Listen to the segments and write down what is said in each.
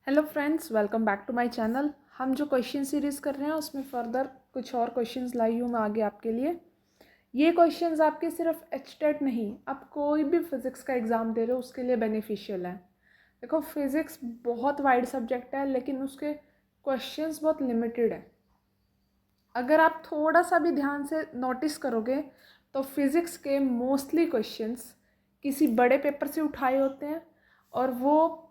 Hello friends, welcome back to my channel. हम जो question series कर रहे हैं उसमें फर्दर कुछ और क्वेश्चंस लाई हूँ मैं आगे आपके लिए। ये क्वेश्चंस आपके सिर्फ एचटेट नहीं, आप कोई भी फिज़िक्स का एग्ज़ाम दे रहे हो उसके लिए बेनिफिशियल है। देखो, फिज़िक्स बहुत वाइड सब्जेक्ट है लेकिन उसके क्वेश्चंस बहुत लिमिटेड है। अगर आप थोड़ा सा भी ध्यान से नोटिस करोगे तो फिज़िक्स के मोस्टली क्वेश्चंस किसी बड़े पेपर से उठाए होते हैं और वो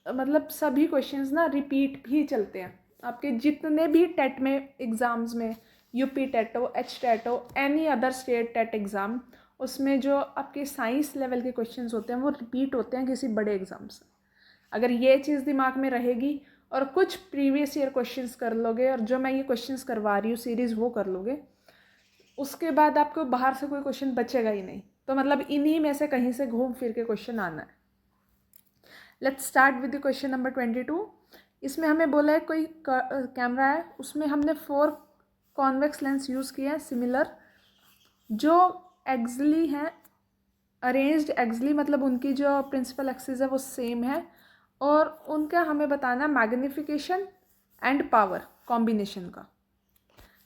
मतलब सभी क्वेश्चंस ना रिपीट भी चलते हैं। आपके जितने भी टेट में एग्ज़ाम्स में, यूपी टेट हो, एच टेट हो, any other state TET exam, उसमें जो आपके साइंस लेवल के क्वेश्चंस होते हैं वो रिपीट होते हैं किसी बड़े एग्ज़ाम से। अगर ये चीज़ दिमाग में रहेगी और कुछ प्रीवियस ईयर क्वेश्चंस कर लोगे और जो मैं ये क्वेश्चंस करवा रही हूँ सीरीज़ वो कर लोगे, उसके बाद आपको बाहर से कोई क्वेश्चन बचेगा ही नहीं। तो मतलब इन्हीं में से कहीं से घूम फिर के क्वेश्चन आना है। Let's start with the question number 22। इसमें हमें बोला है कोई कैमरा है, उसमें हमने 4 कॉन्वेक्स लेंस यूज़ किए हैं सिमिलर, जो एक्सली हैं, अरेंज्ड एक्सली, मतलब उनकी जो प्रिंसिपल एक्सिस है वो सेम है और उनका हमें बताना मैग्नीफिकेशन एंड पावर कॉम्बिनेशन का।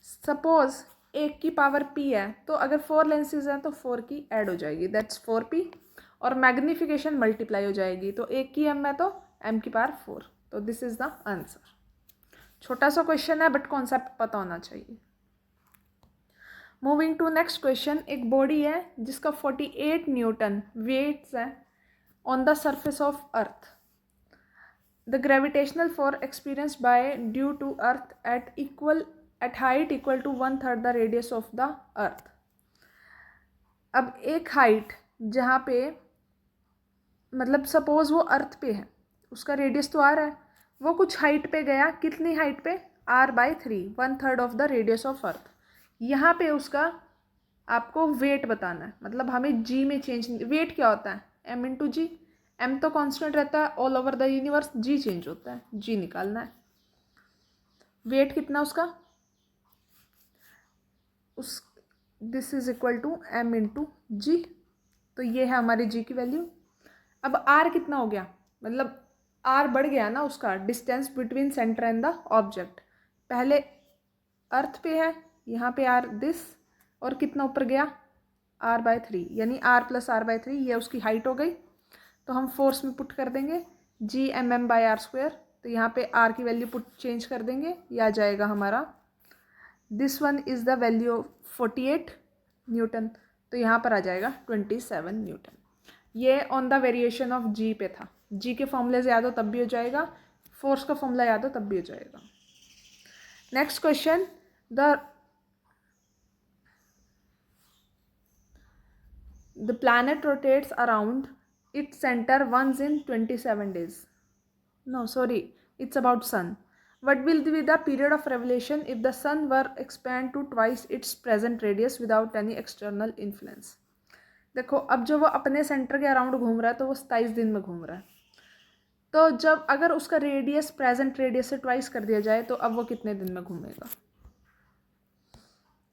सपोज एक की पावर p है तो अगर 4 लेंसेज हैं तो 4 की ऐड हो जाएगी, दैट्स 4p, और मैग्नीफिकेशन मल्टीप्लाई हो जाएगी तो एक की m है तो m की पावर 4। तो दिस इज द आंसर। छोटा सा क्वेश्चन है बट कॉन्सेप्ट पता होना चाहिए। Moving to next question. एक बॉडी है जिसका 48 न्यूटन वेट्स है on the surface of earth. The gravitational force experienced by due to earth at height equal to 1/3 the radius of the earth. अब एक height जहाँ पे मतलब सपोज वो अर्थ पे है, उसका रेडियस तो आ रहा है, वो कुछ हाइट पे गया, कितनी हाइट पे, r/3, 1/3 of the radius of earth. यहाँ पे उसका आपको वेट बताना है, मतलब हमें जी में चेंज, वेट क्या होता है, m इंटू जी। m तो कांस्टेंट रहता है all over the universe, g change होता है, जी निकालना है। वेट कितना उसका, उस this is equal to m into g. तो ये है हमारी जी की वैल्यू। अब आर कितना हो गया, मतलब आर बढ़ गया ना उसका, distance between centre and the object. पहले अर्थ पे है, यहाँ पे आर दिस, और कितना ऊपर गया, r/3, यानी r+r/3, ये उसकी हाइट हो गई। तो हम फोर्स में पुट कर देंगे G/m/r²। तो यहाँ पे r की वैल्यू पुट चेंज कर देंगे, ये आ जाएगा हमारा, this one is the value of 48 Newton, तो यहाँ पर आ जाएगा 27 न्यूटन। ये ऑन द वेरिएशन ऑफ जी पे था। जी के फॉर्मूले याद हो तब भी हो जाएगा, फोर्स का फॉर्मूला याद हो तब भी हो जाएगा। Next question. The planet rotates around its centre once in 27 days. No, sorry, it's about sun. What will be the period of revolution if the sun were expand to twice its present radius without any external influence? देखो, अब जो वो अपने centre के around घूम रहा है तो वो 27 दिन में घूम रहा है, तो जब अगर उसका रेडियस प्रेजेंट रेडियस से ट्वाइस कर दिया जाए तो अब वो कितने दिन में घूमेगा।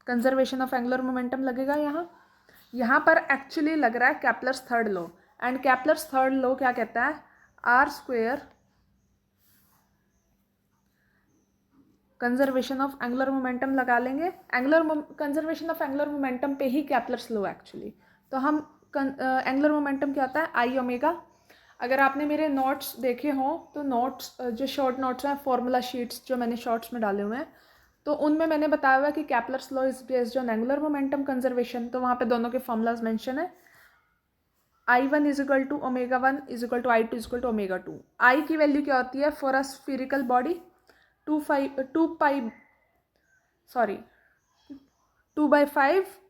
कंजर्वेशन ऑफ एंगुलर मोमेंटम लगेगा यहाँ पर एक्चुअली लग रहा है Kepler's third law, and Kepler's third law क्या कहता है, r², conservation of angular momentum लगा लेंगे। कंजर्वेशन ऑफ एंगुलर मोमेंटम पे ही कैप्लर्स लॉ एक्चुअली। तो हम एंगुलर मोमेंटम क्या होता है, I ω। अगर आपने मेरे नोट्स देखे हों तो नोट्स जो शॉर्ट नोट्स हैं, फॉर्मूला शीट्स जो मैंने शॉर्ट्स में डाले हुए हैं, तो उनमें मैंने बताया हुआ है कि Kepler's law is based on angular momentum conservation. तो वहाँ पे दोनों के फॉर्मूलाज मेंशन है। I1 = ω1 = I2 = ω2। I की वैल्यू क्या होती है फॉर अ स्फीरिकल बॉडी, 2/5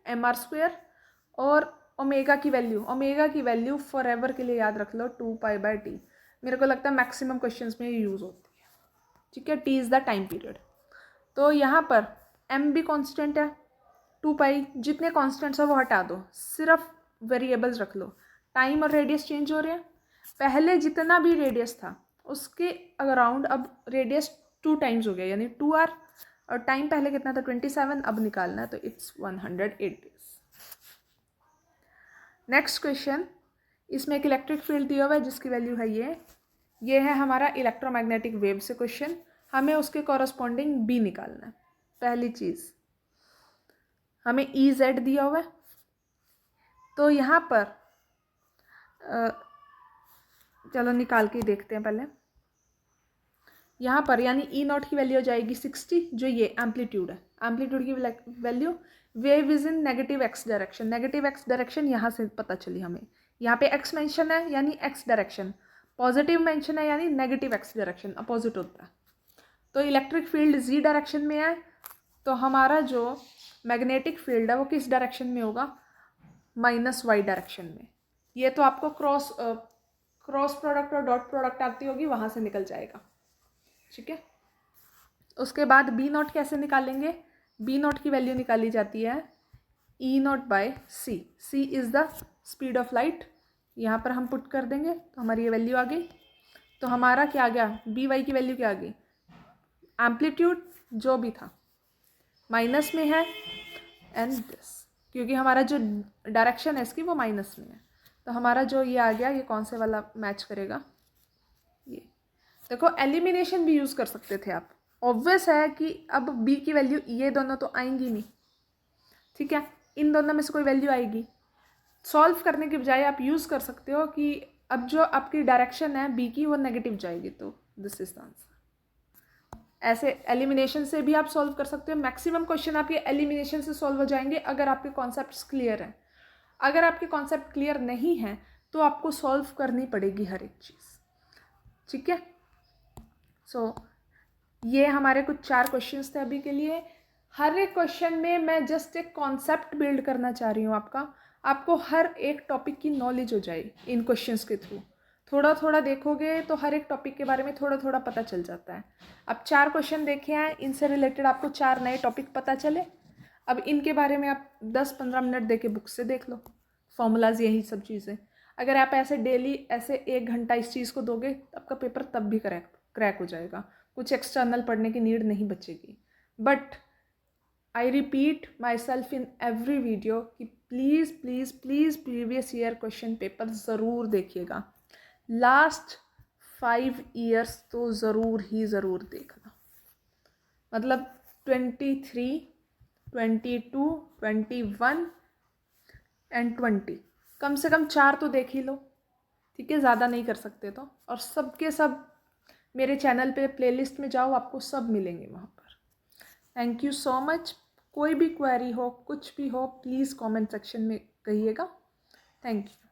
mr², और ओमेगा की वैल्यू फॉर एवर के लिए याद रख लो 2π/t। मेरे को लगता है मैक्सिमम क्वेश्चंस में ये यूज़ होती है, ठीक है। t is the time period. तो यहाँ पर m भी कांस्टेंट है, 2π, जितने कांस्टेंट्स है वो हटा दो, सिर्फ वेरिएबल्स रख लो। टाइम और रेडियस चेंज हो रहे हैं, पहले जितना भी रेडियस था उसके अराउंड अब रेडियस 2 टाइम्स हो गया, यानी 2r, और टाइम पहले कितना था 27, अब निकालना है तो इट्स 108 डेज। Next question. इसमें एक इलेक्ट्रिक फील्ड दिया हुआ है जिसकी वैल्यू है ये ये है हमारा इलेक्ट्रोमैग्नेटिक वेव से क्वेश्चन, हमें उसके कॉरस्पॉन्डिंग बी निकालना है। पहली चीज़ हमें ई जेड दिया हुआ है, तो यहाँ पर चलो निकाल के देखते हैं पहले। यहाँ पर यानी ई नॉट की वैल्यू हो जाएगी 60, जो ये एम्पलीट्यूड है, एम्पलीट्यूड की value. Wave is in negative x direction, negative x direction यहाँ से पता चली हमें। यहाँ पे एक्स मेंशन है यानी एक्स डायरेक्शन, पॉजिटिव मेंशन है यानी नेगेटिव एक्स डायरेक्शन, अपोजिट होता है। तो इलेक्ट्रिक फील्ड जी डायरेक्शन में है, तो हमारा जो मैग्नेटिक फील्ड है वो किस डायरेक्शन में होगा, माइनस वाई डायरेक्शन में। ये तो आपको क्रॉस प्रोडक्ट और डॉट प्रोडक्ट आती होगी, वहाँ से निकल जाएगा, ठीक है। उसके बाद बी नॉट कैसे निकालेंगे, बी नॉट की वैल्यू निकाली जाती है E naught by C, C is the speed of light. यहाँ पर हम पुट कर देंगे तो हमारी ये वैल्यू आ गई। तो हमारा क्या आ गया, बी वाई की वैल्यू क्या आ गई, एम्पलीट्यूड जो भी था माइनस में है, एंड दिस क्योंकि हमारा जो डायरेक्शन है इसकी वो माइनस में है, तो हमारा जो ये आ गया, ये कौन से वाला मैच करेगा, ये देखो। एलिमिनेशन भी यूज़ कर सकते थे आप, ऑब्वियस है कि अब बी की वैल्यू, ये दोनों तो आएंगी नहीं, ठीक है, इन दोनों में से कोई वैल्यू आएगी। सॉल्व करने के बजाय आप यूज़ कर सकते हो कि अब जो आपकी डायरेक्शन है बी की वो नेगेटिव जाएगी, तो दिस इज द आंसर। ऐसे एलिमिनेशन से भी आप सॉल्व कर सकते हो। मैक्सिमम क्वेश्चन आपके एलिमिनेशन से सॉल्व हो जाएंगे अगर आपके कॉन्सेप्ट्स क्लियर हैं। अगर आपके कॉन्सेप्ट क्लियर नहीं हैं तो आपको सॉल्व करनी पड़ेगी हर एक चीज़, ठीक है। सो ये हमारे कुछ 4 क्वेश्चंस थे अभी के लिए। हर एक क्वेश्चन में मैं जस्ट एक कॉन्सेप्ट बिल्ड करना चाह रही हूँ आपको हर एक टॉपिक की नॉलेज हो जाए इन क्वेश्चंस के थ्रू। थोड़ा थोड़ा देखोगे तो हर एक टॉपिक के बारे में थोड़ा थोड़ा पता चल जाता है। अब 4 क्वेश्चन देखे हैं, इनसे रिलेटेड आपको 4 नए टॉपिक पता चले। अब इनके बारे में आप 10-15 मिनट दे के बुक से देख लो, फॉर्मूलाज यही सब चीज़ें। अगर आप ऐसे डेली ऐसे 1 घंटा इस चीज़ को दोगे आपका पेपर तब भी क्रैक हो जाएगा, कुछ एक्सटर्नल पढ़ने की नीड नहीं बचेगी। But I repeat myself in every video कि please please please previous year question paper ज़रूर देखिएगा। लास्ट 5 ईयर्स तो ज़रूर ही ज़रूर देखना, मतलब 23, 22, 21 एंड 20, कम से कम 4 तो देख ही लो, ठीक है, ज़्यादा नहीं कर सकते तो। और सब के सब मेरे चैनल पे प्लेलिस्ट में जाओ, आपको सब मिलेंगे वहाँ पर। Thank you so much. कोई भी क्वेरी हो, कुछ भी हो, प्लीज़ कमेंट सेक्शन में कहिएगा। Thank you.